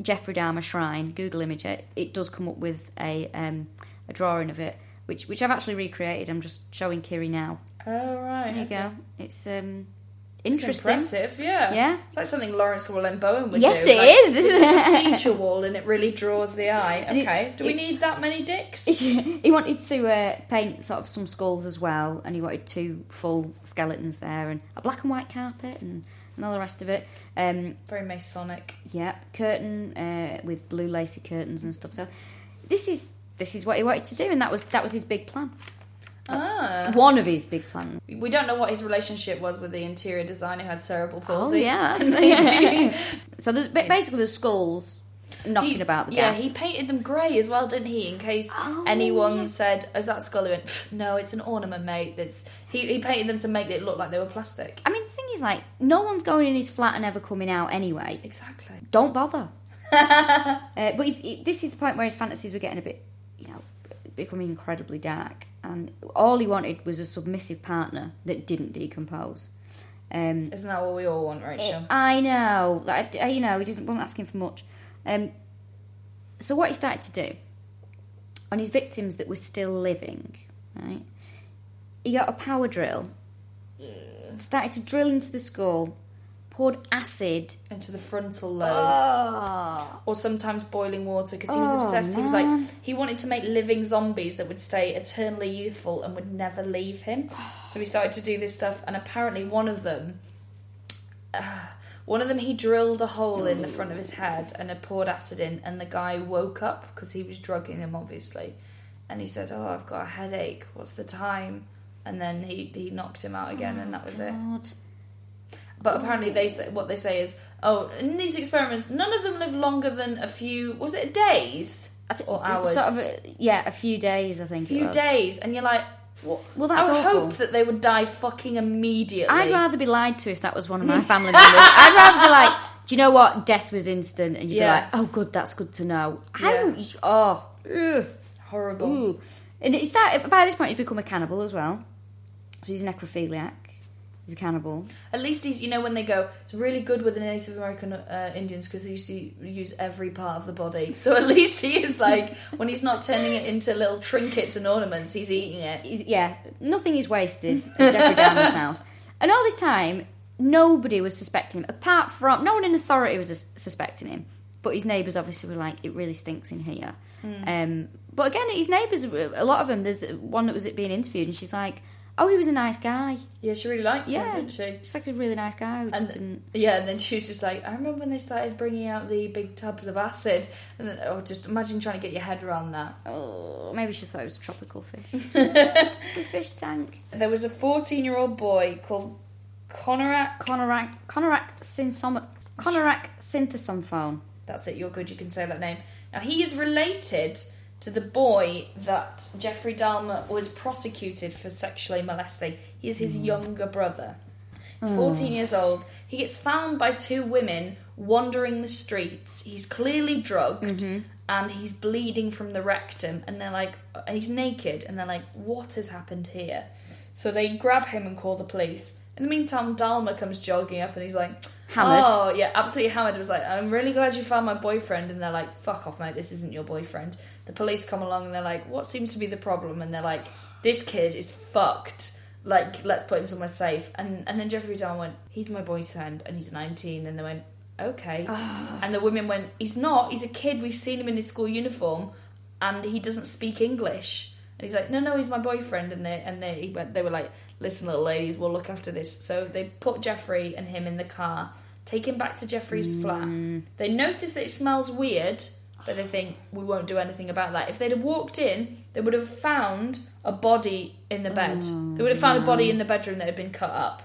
Jeffrey Dahmer shrine, Google image it, it does come up with a drawing of it, which I've actually recreated. I'm just showing Kiri now. Oh, right. There you go. It's interesting. It's impressive, yeah. Yeah. It's like something Lawrence Llewellyn Bowen would yes, do. Yes, it like, is. This is a feature wall and it really draws the eye. Okay. Do we need that many dicks? He wanted to paint sort of some skulls as well, and he wanted 2 full skeletons there, and a black and white carpet, and all the rest of it. Very Masonic. Yeah, curtain with blue lacy curtains and stuff. So this is what he wanted to do, and that was his big plan. That's one of his big plans. We don't know what his relationship was with the interior designer who had cerebral palsy. Oh, yeah. So there's basically the skulls knocking about the gaff. Yeah, he painted them grey as well, didn't he? In case anyone said, "Is that skull?" He went, "No, it's an ornament, mate." He painted them to make it look like they were plastic. I mean, the thing is, like, no one's going in his flat and ever coming out anyway. Exactly. Don't bother. But this is the point where his fantasies were getting a bit, becoming incredibly dark. And all he wanted was a submissive partner that didn't decompose. Isn't that what we all want, Rachel? I know. He wasn't asking for much. So what he started to do, on his victims that were still living, right, he got a power drill, started to drill into the skull, poured acid into the frontal lobe, or sometimes boiling water, because he was obsessed. Man. He wanted to make living zombies that would stay eternally youthful and would never leave him. So he started to do this stuff, and apparently one of them he drilled a hole in the front of his head and had poured acid in, and the guy woke up because he was drugging him, obviously, and he said, "Oh, I've got a headache. What's the time?" And then he knocked him out again, and that was it. But apparently what they say is, in these experiments, none of them live longer than a few, was it days? Or hours? Sort of, a few days, I think a few days, and you're like, what? Well, that's I would awful. hope that they would die fucking immediately. I'd rather be lied to if that was one of my family members. I'd rather be like, do you know what? Death was instant, and you'd be like, oh, good, that's good to know. Horrible. Ooh. And it started, by this point, he's become a cannibal as well. So he's a necrophiliac. He's a cannibal. At least he's, when they go, it's really good with the Native American Indians because they used to use every part of the body. So at least he is like, when he's not turning it into little trinkets and ornaments, he's eating it. Nothing is wasted at Jeffrey Dahmer's house. And all this time, nobody was suspecting him, apart from, no one in authority was suspecting him. But his neighbours obviously were like, it really stinks in here. But again, his neighbours, a lot of them, there's one that was being interviewed, and she's like, oh, he was a nice guy. Yeah, she really liked him, didn't she? She's like a really nice guy who just didn't... Yeah, and then she was just like, I remember when they started bringing out the big tubs of acid. And then, just imagine trying to get your head around that. Oh, maybe she thought it was a tropical fish. It's his fish tank. There was a 14-year-old boy called Conorak Synthesomphone. That's it, you're good, you can say that name. Now, he is related to the boy that Jeffrey Dahmer was prosecuted for sexually molesting. He is his younger brother. He's 14 years old. He gets found by 2 women wandering the streets. He's clearly drugged and he's bleeding from the rectum. And they're like, and he's naked. And they're like, what has happened here? So they grab him and call the police. In the meantime, Dahmer comes jogging up and he's like, hammered. Oh, yeah, absolutely hammered. It was like, I'm really glad you found my boyfriend. And they're like, fuck off, mate, this isn't your boyfriend. The police come along and they're like, what seems to be the problem? And they're like, this kid is fucked. Like, let's put him somewhere safe. And then Jeffrey Dahmer went, he's my boyfriend and he's 19. And they went, okay. And the women went, he's not. He's a kid. We've seen him in his school uniform and he doesn't speak English. And he's like, no, he's my boyfriend. And they were like, listen, little ladies, we'll look after this. So they put Jeffrey and him in the car, take him back to Jeffrey's flat. They notice that it smells weird, but they think, we won't do anything about that. If they'd have walked in, they would have found a body in the bed. They would have found a body in the bedroom that had been cut up.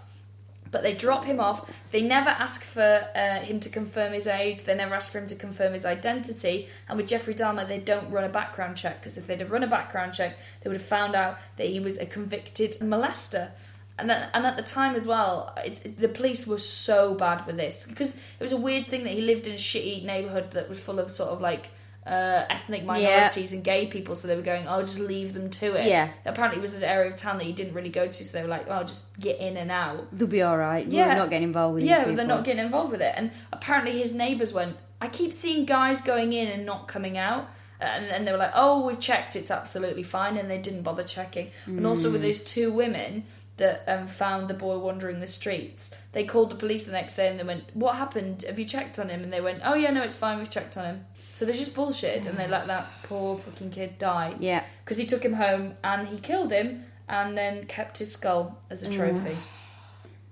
But they drop him off. They never ask for him to confirm his age. They never ask for him to confirm his identity. And with Jeffrey Dahmer, they don't run a background check, because if they'd have run a background check, they would have found out that he was a convicted molester. And at the time as well, the police were so bad with this, because it was a weird thing that he lived in a shitty neighbourhood that was full of sort of like ethnic minorities and gay people, so they were going, oh, just leave them to it. Yeah. Apparently it was an area of town that you didn't really go to, so they were like, oh, just get in and out. They'll be alright. Yeah. We're not getting involved with these people. They're not getting involved with it. And apparently his neighbours went, I keep seeing guys going in and not coming out. And they were like, oh, we've checked, it's absolutely fine. And they didn't bother checking. And also with those two women that found the boy wandering the streets, they called the police the next day and they went, what happened? Have you checked on him? And they went, oh yeah, no, it's fine, we've checked on him. So they just bullshit and they let that poor fucking kid die. Yeah. Because he took him home and he killed him and then kept his skull as a trophy.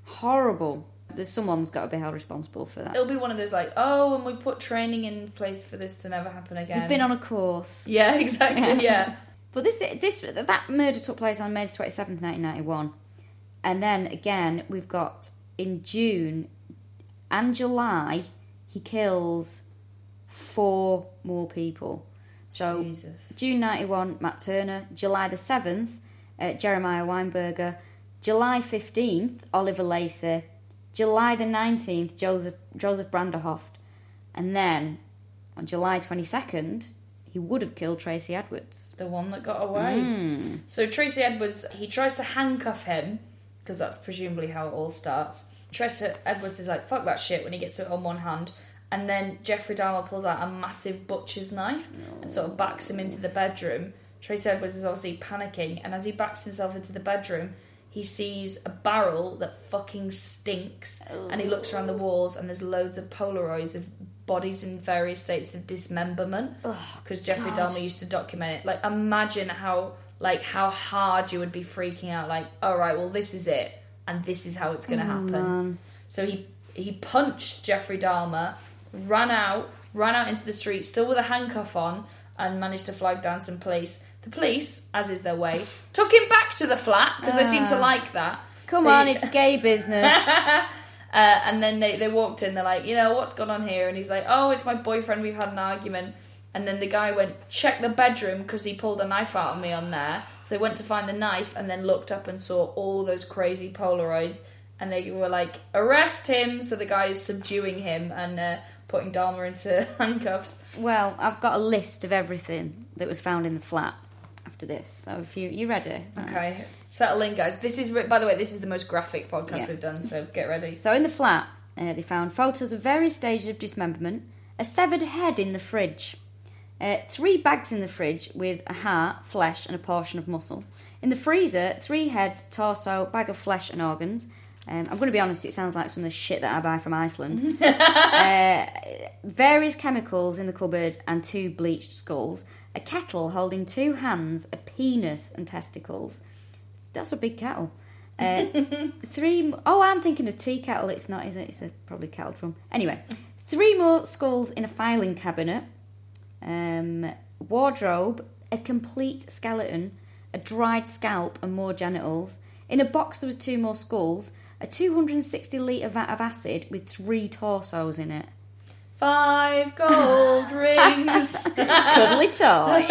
Horrible. Someone's got to be held responsible for that. It'll be one of those like, oh, and we put training in place for this to never happen again. You've been on a course. Yeah, exactly, yeah. But that murder took place on May 27th, 1991. And then again, we've got in June and July, he kills 4 more people. So Jesus. June 91, Matt Turner. July the 7th, Jeremiah Weinberger. July 15th, Oliver Lacey. July the 19th, Joseph Branderhoft. And then on July 22nd, he would have killed Tracy Edwards. The one that got away. So Tracy Edwards, he tries to handcuff him, because that's presumably how it all starts. Tracy Edwards is like, fuck that shit, when he gets it on one hand. And then Jeffrey Dahmer pulls out a massive butcher's knife and sort of backs him into the bedroom. Tracy Edwards is obviously panicking, and as he backs himself into the bedroom, he sees a barrel that fucking stinks. And he looks around the walls and there's loads of Polaroids of bodies in various states of dismemberment. Because Jeffrey Dahmer used to document it. Like, imagine how hard you would be freaking out. Like, alright, well, this is it. And this is how it's going to happen. Man. So he punched Jeffrey Dahmer, ran out into the street, still with a handcuff on, and managed to flag down some police. The police, as is their way, took him back to the flat, because they seem to like that. Come on, it's gay business. And then they walked in, they're like, what's going on here? And he's like, oh, it's my boyfriend, we've had an argument. And then the guy went, check the bedroom, because he pulled a knife out of me on there. So they went to find the knife, and then looked up and saw all those crazy Polaroids. And they were like, arrest him! So the guy is subduing him and putting Dahmer into handcuffs. Well, I've got a list of everything that was found in the flat after this. So if you ready? Okay, settle in, guys. This is, by the way, this is the most graphic podcast we've done, so get ready. So in the flat, they found photos of various stages of dismemberment, a severed head in the fridge, 3 bags in the fridge with a heart, flesh, and a portion of muscle. In the freezer, 3 heads, torso, bag of flesh and organs. I'm going to be honest, it sounds like some of the shit that I buy from Iceland. Various chemicals in the cupboard and 2 bleached skulls. A kettle holding 2 hands, a penis and testicles. That's a big kettle. 3... Oh, I'm thinking a tea kettle. It's not, is it? It's probably kettle drum. Anyway, 3 more skulls in a filing cabinet. Wardrobe, a complete skeleton, a dried scalp and more genitals. In a box there was 2 more skulls, a 260-litre vat of acid with 3 torsos in it. 5 gold rings. Cuddly toy.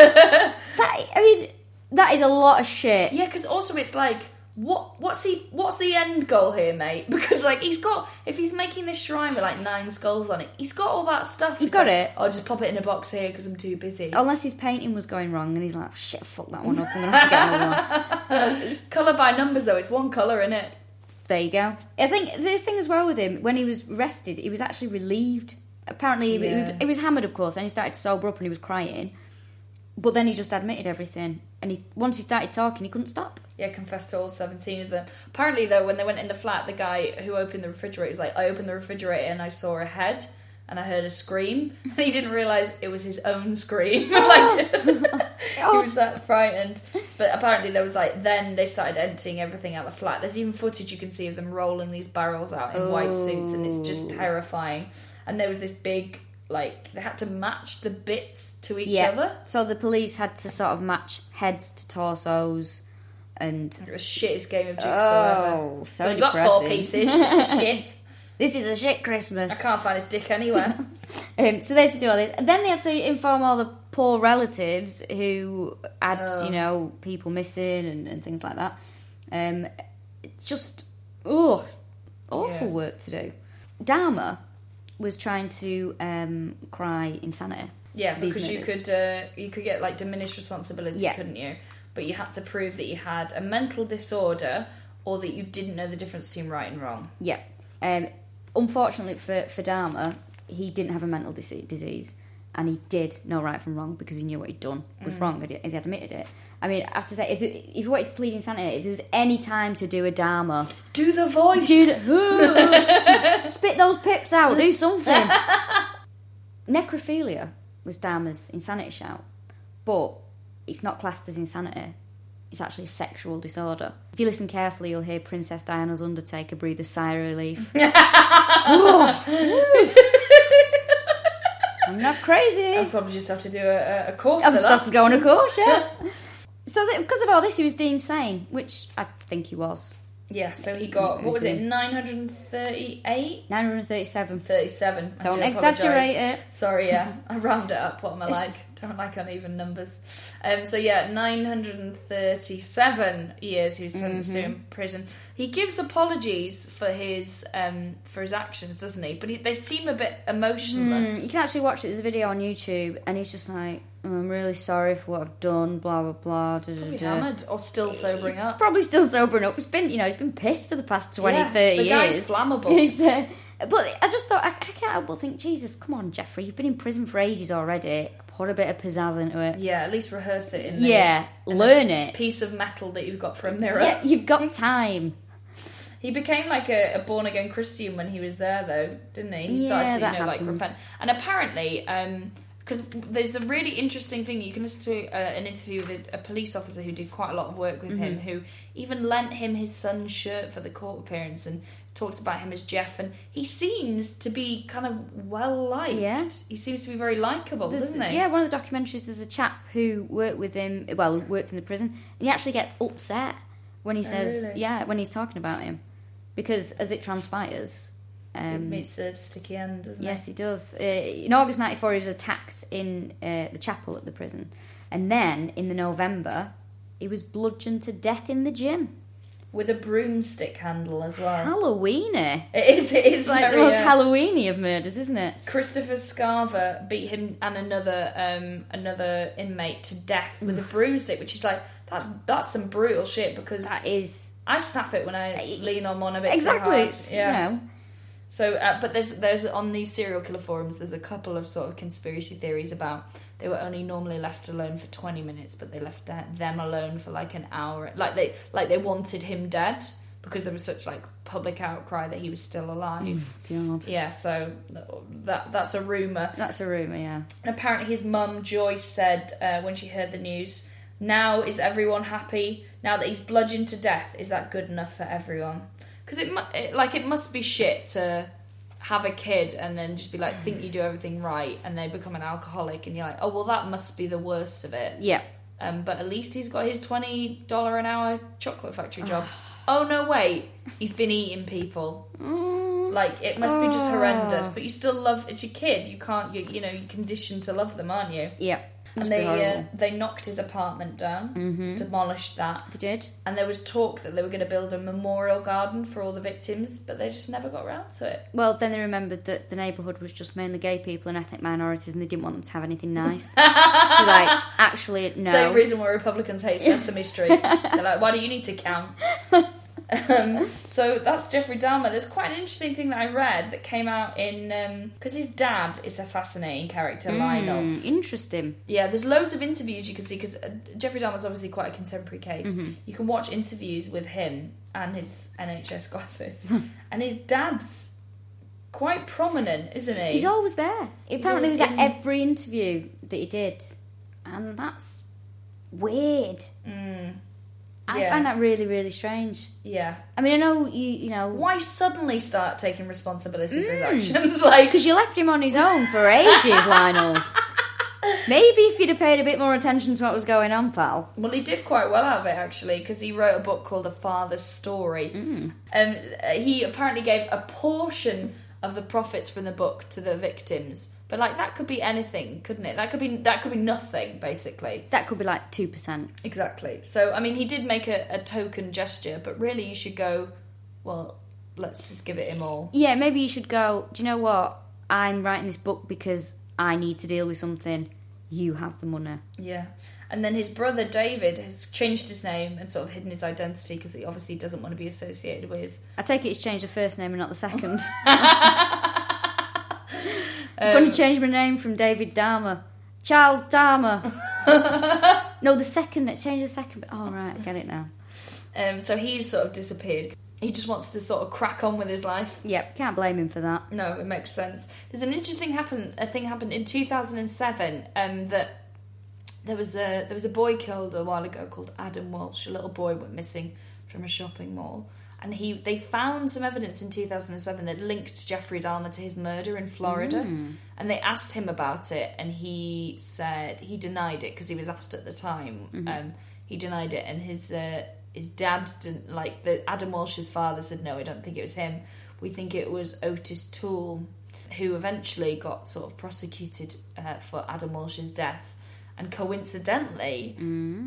That is a lot of shit. Yeah, because also it's like, what's the end goal here, mate? Because like if he's making this shrine with like 9 skulls on it, he's got all that stuff. He's got it. I'll just pop it in a box here because I'm too busy. Unless his painting was going wrong and he's like, shit, fuck that one up. I'm gonna have to get another one. It's colour by numbers though. It's one colour, innit? There you go. I think the thing as well with him, when he was arrested, he was actually relieved. Apparently, he was hammered, of course, and he started to sober up and he was crying. But then he just admitted everything. And once he started talking, he couldn't stop. Yeah, confessed to all 17 of them. Apparently, though, when they went in the flat, the guy who opened the refrigerator was like, I opened the refrigerator and I saw a head and I heard a scream. And he didn't realise it was his own scream. He was that frightened. But apparently there was then they started emptying everything out of the flat. There's even footage you can see of them rolling these barrels out in white suits, and it's just terrifying. And there was this big, they had to match the bits to each other. So the police had to sort of match heads to torsos, And the shittest game of Jigsaw ever. Oh, so we've got 4 pieces. This is shit. This is a shit Christmas. I can't find his dick anywhere. So they had to do all this. And then they had to inform all the poor relatives who had, people missing and things like that. It's just, awful work to do. Dahmer was trying to cry insanity. Yeah, because you could get like diminished responsibility, couldn't you? But you had to prove that you had a mental disorder or that you didn't know the difference between right and wrong. Yeah. Unfortunately for Dahmer, he didn't have a mental disease, and he did know right from wrong because he knew what he'd done was wrong, as he admitted it. I mean, I have to say, if you wanted to plead insanity, if there was any time to do a Dahmer... Do the voice! Spit those pips out, do something! Necrophilia was Dahmer's insanity shout, but it's not classed as insanity. It's actually a sexual disorder. If you listen carefully, you'll hear Princess Diana's Undertaker breathe a sigh of relief. I'm not crazy. I'll probably just have to do a course I'll for just that. have to go on a course, yeah. So because of all this, he was deemed sane, which I think he was. Yeah, so he got, what was it, 938? 937. 37. Don't exaggerate it. Sorry, yeah. I round it up. What am I like? Don't like uneven numbers. 937 years he was sentenced to in prison. He gives apologies for his actions, doesn't he? But they seem a bit emotionless. You can actually watch it. There's a video on YouTube, and he's just like, I'm really sorry for what I've done, blah, blah, blah. Probably hammered, or still sobering up. Probably still sobering up. He's been pissed for the past 20, 30 years. The guy's flammable. But I just thought, I can't help but think, Jesus, come on, Jeffrey, you've been in prison for ages already. Put a bit of pizzazz into it. Yeah, at least rehearse it in learn it. Piece of metal that you've got for a mirror. Yeah, you've got time. He became like a born-again Christian when he was there, though, didn't he? He started to, repent. And apparently, because there's a really interesting thing, you can listen to an interview with a police officer who did quite a lot of work with him, who even lent him his son's shirt for the court appearance and talks about him as Jeff, and he seems to be kind of well-liked. Yeah. He seems to be very likeable, doesn't he? Yeah, one of the documentaries, there's a chap who worked with him, worked in the prison, and he actually gets upset when he says, when he's talking about him. Because as it transpires... it meets a sticky end, doesn't it? Yes, he does. In August 94, he was attacked in the chapel at the prison. And then, in the November, he was bludgeoned to death in the gym. With a broomstick handle as well. Halloween-y. It is like the most Halloween-y of murders, isn't it? Christopher Scarver beat him and another inmate to death with a broomstick, which is like, that's some brutal shit, because... That is... I snap it when I lean on one a bit exactly, too hard. So, but there's on these serial killer forums, there's a couple of sort of conspiracy theories about they were only normally left alone for 20 minutes, but they left them alone for like an hour. Like they wanted him dead because there was such like public outcry that he was still alive. God. Yeah, so that's a rumour. That's a rumour, yeah. And apparently his mum, Joyce, said when she heard the news, now is everyone happy? Now that he's bludgeoned to death, is that good enough for everyone? Because it must be shit to have a kid and then just be like, think you do everything right, and they become an alcoholic, and you're like, oh, well, that must be the worst of it. Yeah. But at least he's got his $20 an hour chocolate factory job. Oh, no, wait. He's been eating people. Like, it must be just horrendous. But you still love... It's your kid. You can't... you're conditioned to love them, aren't you? Yeah. And they knocked his apartment down, demolished that. They did. And there was talk that they were going to build a memorial garden for all the victims, but they just never got around to it. Well, then they remembered that the neighbourhood was just mainly gay people and ethnic minorities, and they didn't want them to have anything nice. So, like, actually, no. Same reason why Republicans hate Sesame Street. They're like, why do you need to count? So that's Jeffrey Dahmer. There's quite an interesting thing that I read that came out in... Because his dad is a fascinating character, Lionel. Interesting. Yeah, there's loads of interviews you can see, because Jeffrey Dahmer's obviously quite a contemporary case. You can watch interviews with him and his NHS glasses. And his dad's quite prominent, isn't he? He's always there. Apparently he was at every interview that he did. And that's weird. I find that really, really strange. Yeah. I mean, I know you know... Why suddenly start taking responsibility for his actions? Like, because you left him on his own for ages, Lionel. Maybe if you'd have paid a bit more attention to what was going on, pal. Well, he did quite well out of it, actually, because he wrote a book called A Father's Story. He apparently gave a portion of the profits from the book to the victims. But, like, that could be anything, couldn't it? That could be nothing, basically. That could be, like, 2%. Exactly. So, I mean, he did make a token gesture, but really you should go, well, let's just give it him all. Yeah, maybe you should go, do you know what? I'm writing this book because I need to deal with something. You have the money. Yeah. And then his brother David has changed his name and sort of hidden his identity because he obviously doesn't want to be associated with... I take it he's changed the first name and not the second. I'm going to change my name from David Dahmer. Charles Dahmer. No, the second. Let's change the second. Oh, right, I get it now. So he's sort of disappeared. He just wants to sort of crack on with his life. Yep, can't blame him for that. No, it makes sense. There's an interesting thing happened in 2007 that there was a boy killed a while ago called Adam Walsh. A little boy went missing from a shopping mall. And they found some evidence in 2007 that linked Jeffrey Dahmer to his murder in Florida. And they asked him about it, and he said he denied it because he was asked at the time. He denied it, and his dad didn't like Adam Walsh's father said, no, I don't think it was him. We think it was Otis Toole, who eventually got sort of prosecuted for Adam Walsh's death. And coincidentally,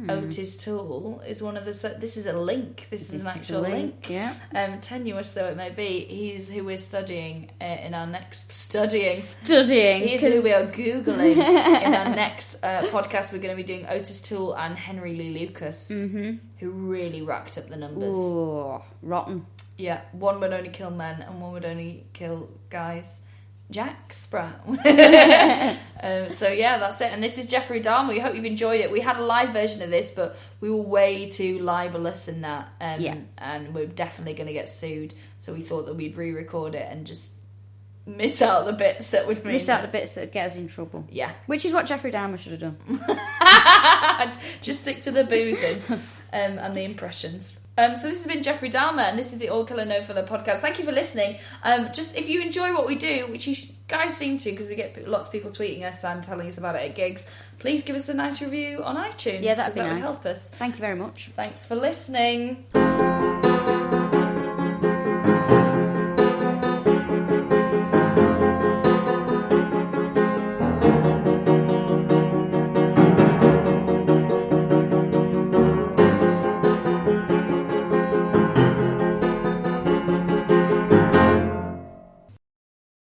Otis Toole is one of the... This is a link. This is an actual link. Yeah. Tenuous though it may be, he's who we're studying in our next... Studying. He's who we are Googling. In our next podcast, we're going to be doing Otis Toole and Henry Lee Lucas, who really racked up the numbers. Ooh, rotten. Yeah, one would only kill men and one would only kill guys. Jack Sprat. So yeah, that's it. And this is Jeffrey Dahmer. We hope you've enjoyed it. We had a live version of this, but we were way too libelous in that. And we're definitely going to get sued. So we thought that we'd re-record it and just miss out the bits that would miss out the bits that get us in trouble. Yeah. Which is what Jeffrey Dahmer should have done. Just stick to the boozing and the impressions. So this has been Jeffrey Dahmer, and this is the All Killa No Filla podcast. Thank you for listening. Just if you enjoy what we do, which you guys seem to, because we get lots of people tweeting us and telling us about it at gigs, please give us a nice review on iTunes. Yeah, that'd be that nice. Would help us. Thank you very much. Thanks for listening.